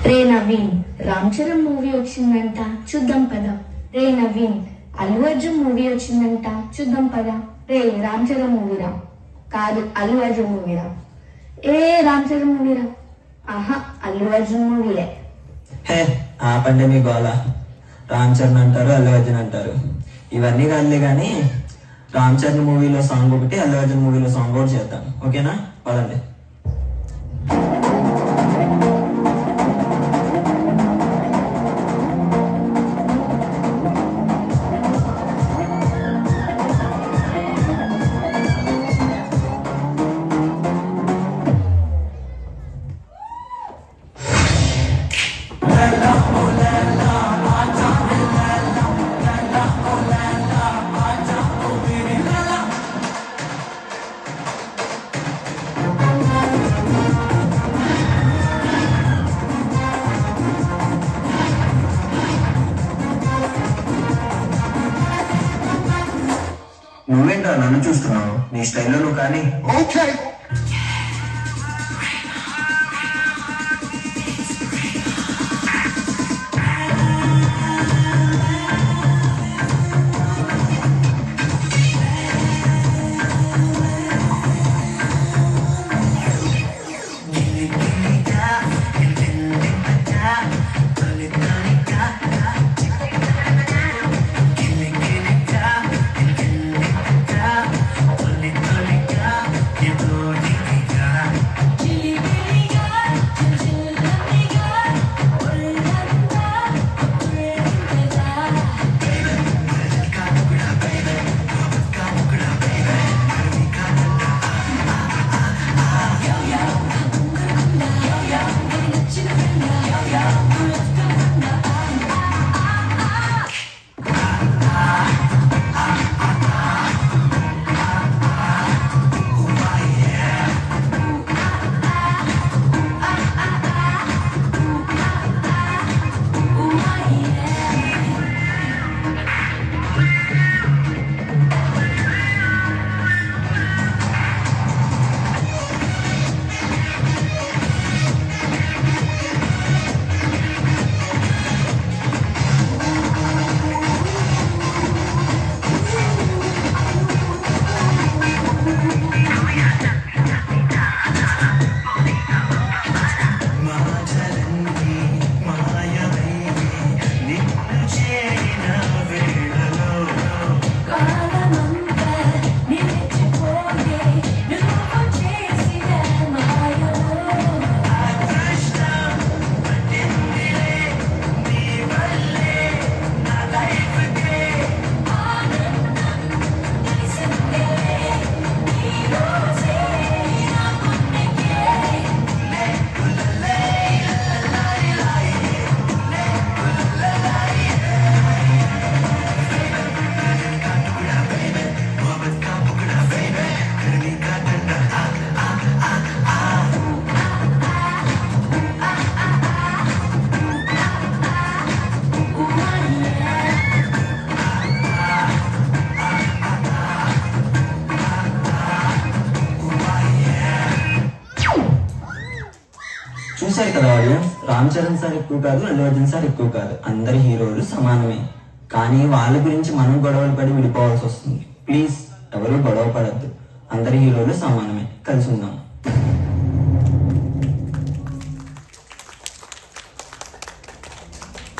రే Naveen, Ram Charan movie వచ్చిందంట, చూద్దాం పద. రే నవీన్, అల్లు అర్జున్ మూవీ వచ్చిందంట, చూద్దాం పద. రే రామ్ చరణ్ మూవీరా కాదు, అల్లు అర్జున్ మూవీరా. ఏ రామ్ చరణ్ మూవీరా? ఆహా, అల్లు అర్జున్ మూవీలే. హే ఆపండి మీ గోళ. రామ్ చరణ్ అంటారు, అల్లు అర్జున్ అంటారు, ఇవన్నీ కాదులే కానీ రామ్ చరణ్ మూవీలో సాంగ్ ఒకటి, అల్లు అర్జున్ మూవీలో సాంగ్ ఒకటి చేద్దాం, ఓకేనా? పదండి. నువ్వేంటా నన్ను చూస్తున్నావు? నీ స్టైల్లో నువ్వు కానీ. ఓకే చూశారు కదా ఆడియన్స్, రామ్ చరణ్ సార్ ఎక్కువ కాదు, అల్లు అర్జున్ సార్ ఎక్కువ కాదు, అందరి హీరోలు సమానమే. కానీ వాళ్ళ గురించి మనం గొడవలు పడి విడిపోవాల్సి వస్తుంది. ప్లీజ్ ఎవరు గొడవ పడద్దు, అందరి హీరోలు సమానమే, కలిసి ఉందాం.